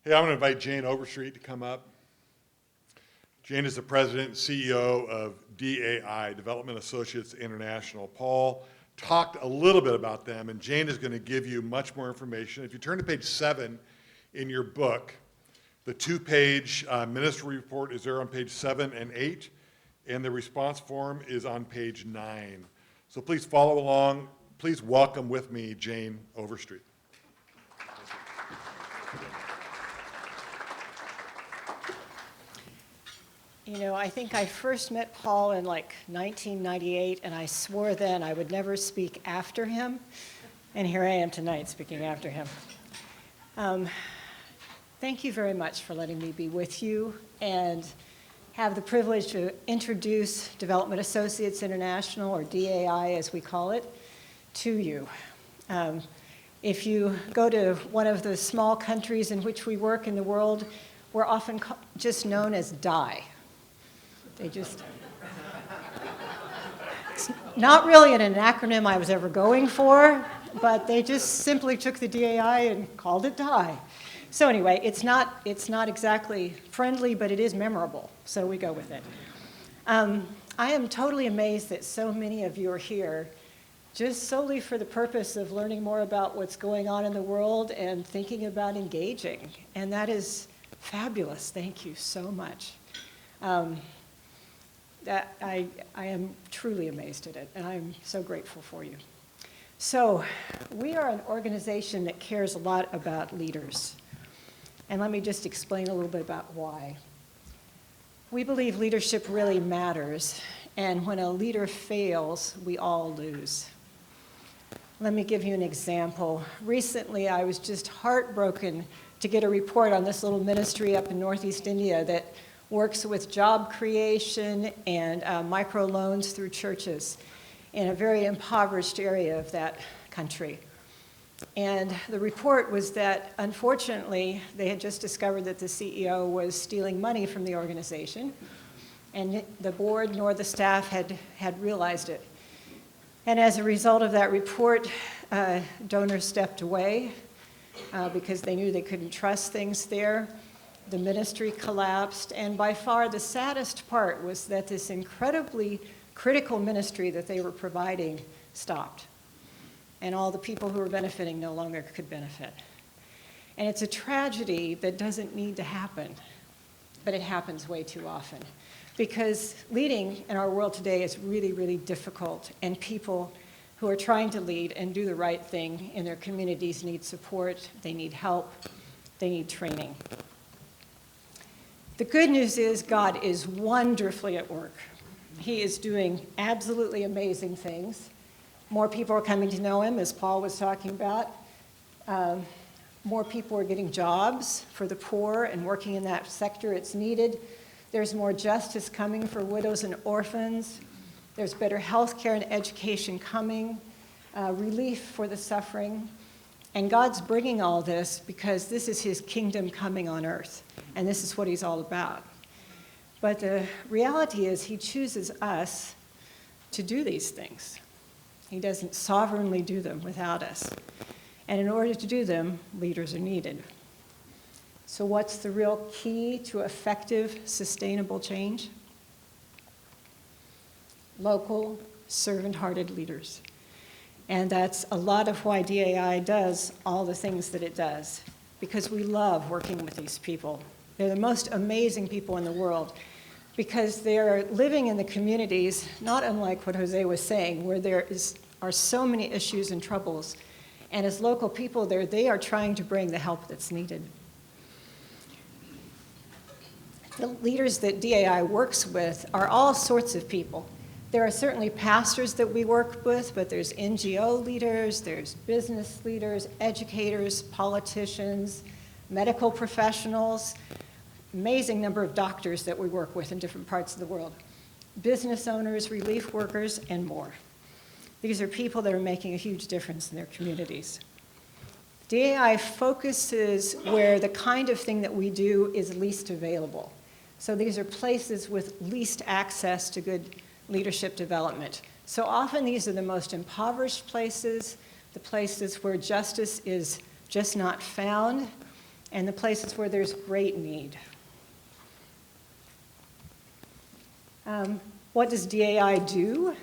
Hey, I'm going to invite Jane Overstreet to come up. Jane is the president and CEO of DAI, Development Associates International. Paul talked a little bit about them, and Jane is going to give you much more information. If you turn to page 7 in your book, the two-page ministry report is there on page 7 and 8, and the response form is on page 9. So please follow along. Please welcome with me Jane Overstreet. You know, I think I first met Paul in like 1998, and I swore then I would never speak after him. And here I am tonight speaking after him. Thank you very much for letting me be with you and have the privilege to introduce Development Associates International, or DAI as we call it, to you. If you go to one of the small countries in which we work in the world, we're often just known as DAI. It's not really an acronym I was ever going for, but they just simply took the DAI and called it DAI. So anyway, it's not exactly friendly, but it is memorable, so we go with it. I am totally amazed that so many of you are here just solely for the purpose of learning more about what's going on in the world and thinking about engaging, and that is fabulous. Thank you so much. I am truly amazed at it, and I'm so grateful for you. So, we are an organization that cares a lot about leaders. And let me just explain a little bit about why. We believe leadership really matters, and when a leader fails, we all lose. Let me give you an example. Recently, I was just heartbroken to get a report on this little ministry up in Northeast India that works with job creation and microloans through churches in a very impoverished area of that country. And the report was that, unfortunately, they had just discovered that the CEO was stealing money from the organization, and the board nor the staff had realized it. And as a result of that report, donors stepped away because they knew they couldn't trust things there. The ministry collapsed, and by far the saddest part was that this incredibly critical ministry that they were providing stopped, and all the people who were benefiting no longer could benefit. And it's a tragedy that doesn't need to happen, but it happens way too often, because leading in our world today is really, really difficult, and people who are trying to lead and do the right thing in their communities need support, they need help, they need training. The good news is God is wonderfully at work. He is doing absolutely amazing things. More people are coming to know him, as Paul was talking about. More people are getting jobs for the poor and working in that sector it's needed. There's more justice coming for widows and orphans. There's better health care and education coming, relief for the suffering. And God's bringing all this because this is his kingdom coming on earth, and this is what he's all about. But the reality is he chooses us to do these things. He doesn't sovereignly do them without us. And in order to do them, leaders are needed. So what's the real key to effective, sustainable change? Local, servant-hearted leaders. And that's a lot of why DAI does all the things that it does, because we love working with these people. They're the most amazing people in the world, because they're living in the communities, not unlike what Jose was saying, where there are so many issues and troubles. And as local people there, they are trying to bring the help that's needed. The leaders that DAI works with are all sorts of people. There are certainly pastors that we work with, but there's NGO leaders, there's business leaders, educators, politicians, medical professionals, amazing number of doctors that we work with in different parts of the world, business owners, relief workers, and more. These are people that are making a huge difference in their communities. DAI focuses where the kind of thing that we do is least available. So these are places with least access to good leadership development. So often these are the most impoverished places, the places where justice is just not found, and the places where there's great need. What does DAI do?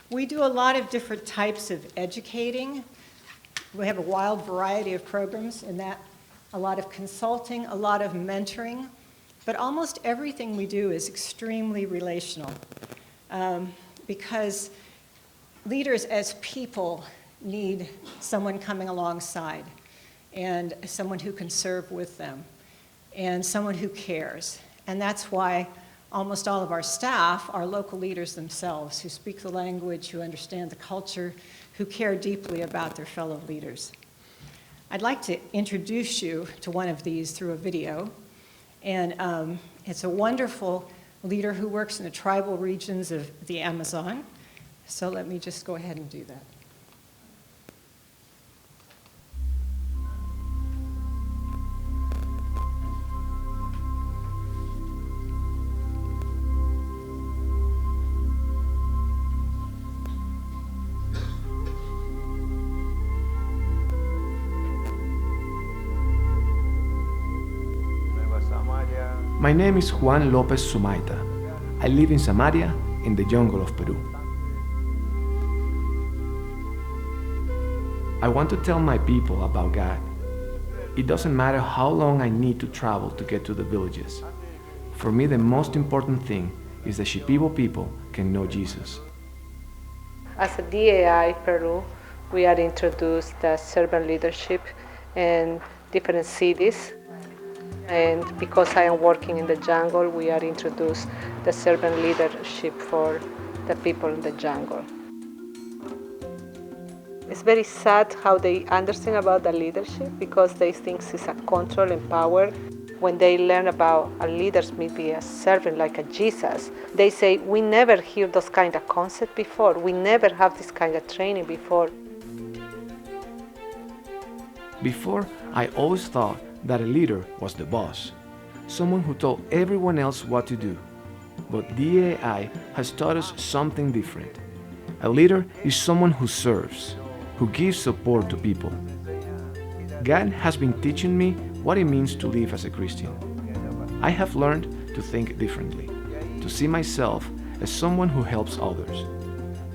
We do a lot of different types of educating. We have a wild variety of programs in that, a lot of consulting, a lot of mentoring, but almost everything we do is extremely relational because leaders as people need someone coming alongside and someone who can serve with them and someone who cares. And that's why almost all of our staff are local leaders themselves who speak the language, who understand the culture, who care deeply about their fellow leaders. I'd like to introduce you to one of these through a video. And it's a wonderful leader who works in the tribal regions of the Amazon. So let me just go ahead and do that. My name is Juan Lopez Sumaita. I live in Samaria, in the jungle of Peru. I want to tell my people about God. It doesn't matter how long I need to travel to get to the villages. For me, the most important thing is that Shipibo people can know Jesus. As a DAI Peru, we are introduced the servant leadership in different cities. And because I am working in the jungle, we are introduced the servant leadership for the people in the jungle. It's very sad how they understand about the leadership because they think it's a control and power. When they learn about a leader maybe a servant like a Jesus, they say, we never hear those kind of concepts before. We never have this kind of training before. Before, I always thought that a leader was the boss, someone who told everyone else what to do. But DAI has taught us something different. A leader is someone who serves, who gives support to people. God has been teaching me what it means to live as a Christian. I have learned to think differently, to see myself as someone who helps others,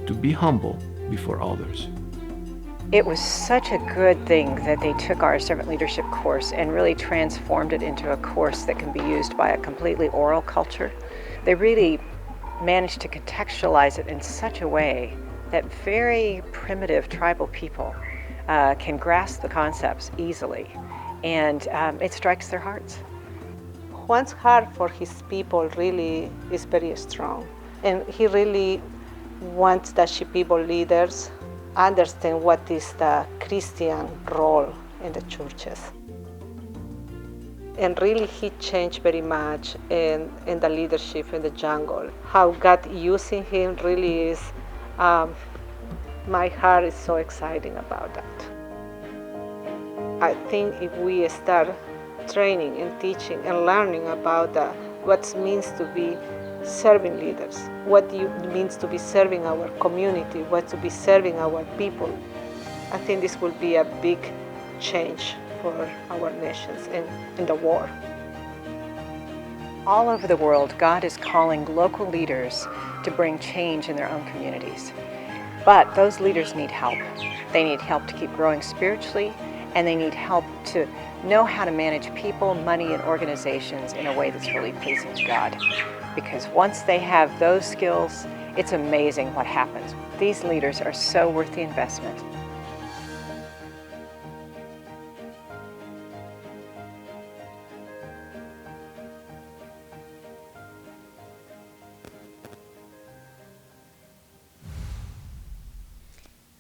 to be humble before others. It was such a good thing that they took our servant leadership course and really transformed it into a course that can be used by a completely oral culture. They really managed to contextualize it in such a way that very primitive tribal people can grasp the concepts easily, and it strikes their hearts. Juan's heart for his people really is very strong, and he really wants the Shipibo leaders understand what is the Christian role in the churches. And really he changed very much in the leadership in the jungle. How God using him really is, my heart is so exciting about that. I think if we start training and teaching and learning about what it means to be serving leaders, what it means to be serving our community, what to be serving our people, I think this will be a big change for our nations in the war. All over the world, God is calling local leaders to bring change in their own communities. But those leaders need help. They need help to keep growing spiritually, and they need help to know how to manage people, money, and organizations in a way that's really pleasing to God. Because once they have those skills, it's amazing what happens. These leaders are so worth the investment.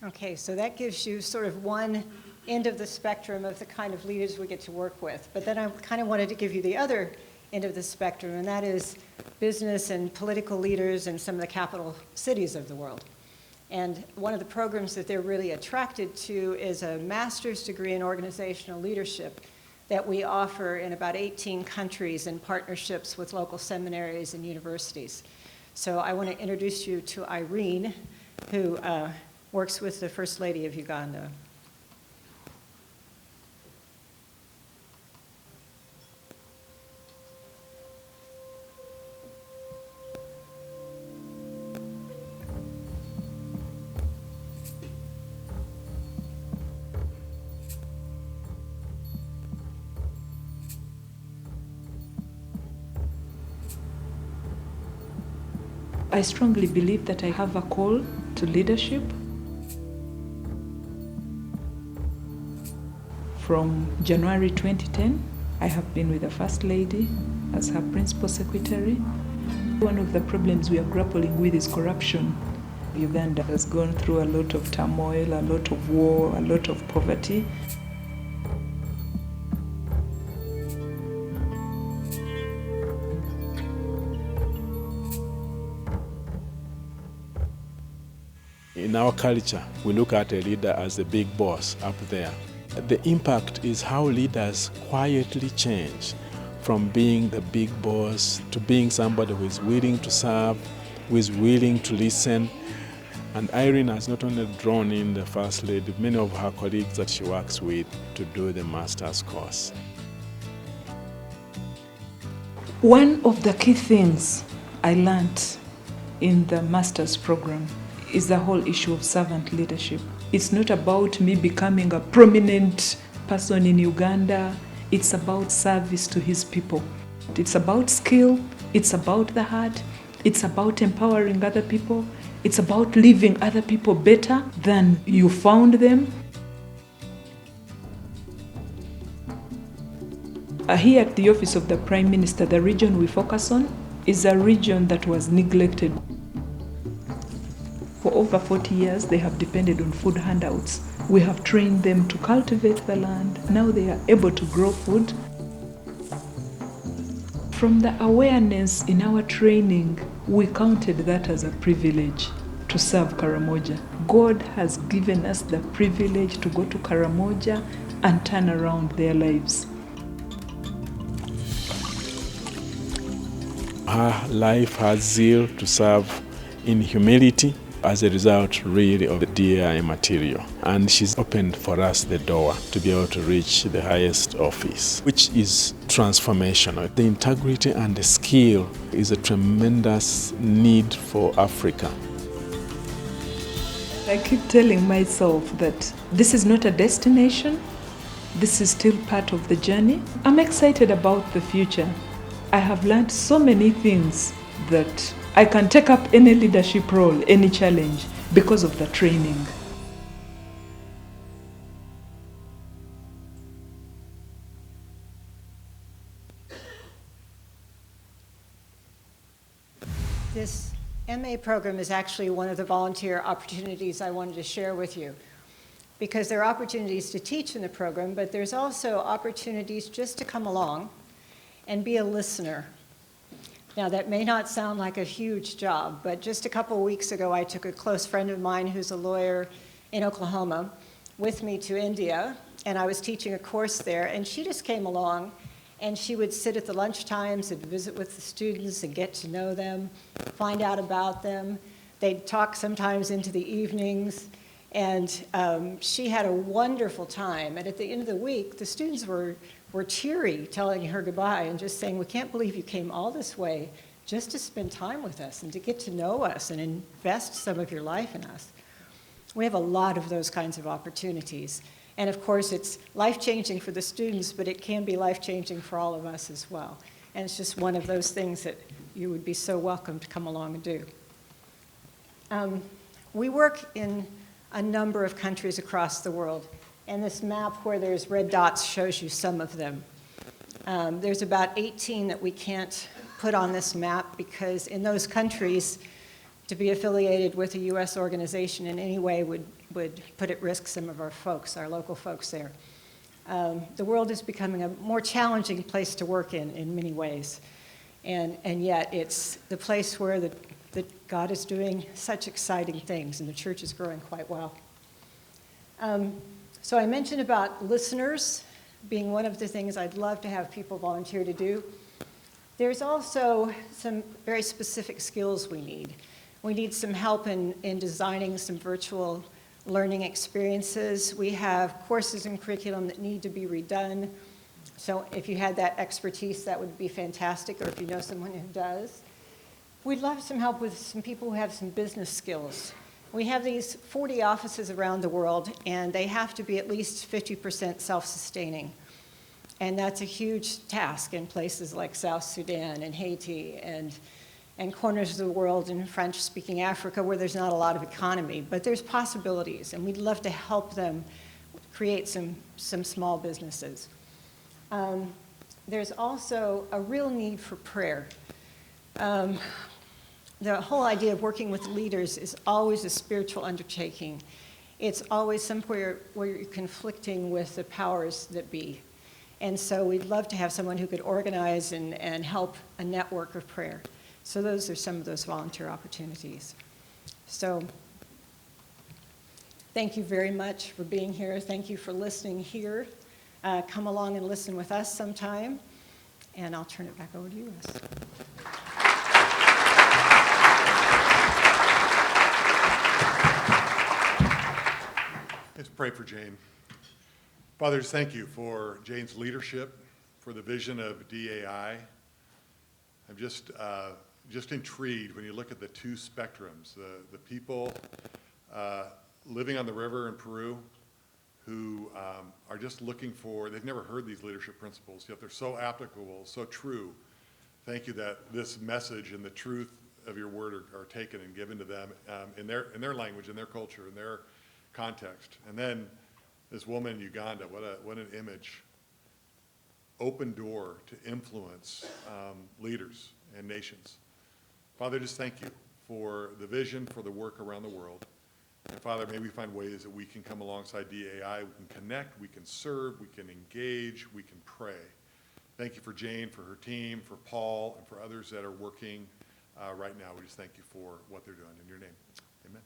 Okay, so that gives you sort of one end of the spectrum of the kind of leaders we get to work with. But then I kind of wanted to give you the other end of the spectrum, and that is business and political leaders in some of the capital cities of the world. And one of the programs that they're really attracted to is a master's degree in organizational leadership that we offer in about 18 countries in partnerships with local seminaries and universities. So I want to introduce you to Irene, who works with the First Lady of Uganda. I strongly believe that I have a call to leadership. From January 2010, I have been with the First Lady as her Principal Secretary. One of the problems we are grappling with is corruption. Uganda has gone through a lot of turmoil, a lot of war, a lot of poverty. In our culture, we look at a leader as the big boss up there. The impact is how leaders quietly change from being the big boss to being somebody who is willing to serve, who is willing to listen. And Irene has not only drawn in the First Lady, many of her colleagues that she works with to do the master's course. One of the key things I learned in the master's program is the whole issue of servant leadership. It's not about me becoming a prominent person in Uganda. It's about service to his people. It's about skill. It's about the heart. It's about empowering other people. It's about leaving other people better than you found them. Here at the Office of the Prime Minister, the region we focus on is a region that was neglected. For over 40 years, they have depended on food handouts. We have trained them to cultivate the land. Now they are able to grow food. From the awareness in our training, we counted that as a privilege to serve Karamoja. God has given us the privilege to go to Karamoja and turn around their lives. Her life has zeal to serve in humility as a result really of the DAI material. And she's opened for us the door to be able to reach the highest office, which is transformational. The integrity and the skill is a tremendous need for Africa. I keep telling myself that this is not a destination, this is still part of the journey. I'm excited about the future. I have learned so many things that I can take up any leadership role, any challenge, because of the training. This MA program is actually one of the volunteer opportunities I wanted to share with you, because there are opportunities to teach in the program, but there's also opportunities just to come along and be a listener. Now, that may not sound like a huge job, but just a couple of weeks ago, I took a close friend of mine who's a lawyer in Oklahoma with me to India, and I was teaching a course there, and she just came along, and she would sit at the lunch times and visit with the students and get to know them, find out about them. They'd talk sometimes into the evenings, and she had a wonderful time. And at the end of the week, the students were teary telling her goodbye and just saying, we can't believe you came all this way just to spend time with us and to get to know us and invest some of your life in us. We have a lot of those kinds of opportunities. And of course, it's life-changing for the students, but it can be life-changing for all of us as well. And it's just one of those things that you would be so welcome to come along and do. We work in a number of countries across the world. And this map where there's red dots shows you some of them. There's about 18 that we can't put on this map because in those countries, to be affiliated with a U.S. organization in any way would put at risk some of our folks, our local folks there. The world is becoming a more challenging place to work in many ways. And yet it's the place where that God is doing such exciting things and the church is growing quite well. So I mentioned about listeners being one of the things I'd love to have people volunteer to do. There's also some very specific skills we need. We need some help in designing some virtual learning experiences. We have courses and curriculum that need to be redone. So if you had that expertise, that would be fantastic, or if you know someone who does. We'd love some help with some people who have some business skills. We have these 40 offices around the world, and they have to be at least 50% self-sustaining. And that's a huge task in places like South Sudan and Haiti and and corners of the world in French-speaking Africa where there's not a lot of economy, but there's possibilities, and we'd love to help them create some small businesses. There's also a real need for prayer. The whole idea of working with leaders is always a spiritual undertaking. It's always somewhere where you're conflicting with the powers that be. And so we'd love to have someone who could organize and help a network of prayer. So those are some of those volunteer opportunities. So thank you very much for being here. Thank you for listening here. Come along and listen with us sometime. And I'll turn it back over to you, Russ. Let's pray for Jane. Father, just thank you for Jane's leadership, for the vision of DAI. I'm just intrigued when you look at the two spectrums, the people living on the river in Peru who are just looking for, they've never heard these leadership principles, yet they're so applicable, so true. Thank you that this message and the truth of your word are taken and given to them in their language, in their culture, in their context. And then this woman in Uganda, what an image. Open door to influence leaders and nations. Father, just thank you for the vision, for the work around the world. And Father, may we find ways that we can come alongside DAI, we can connect, we can serve, we can engage, we can pray. Thank you for Jane, for her team, for Paul, and for others that are working right now. We just thank you for what they're doing. In your name, amen.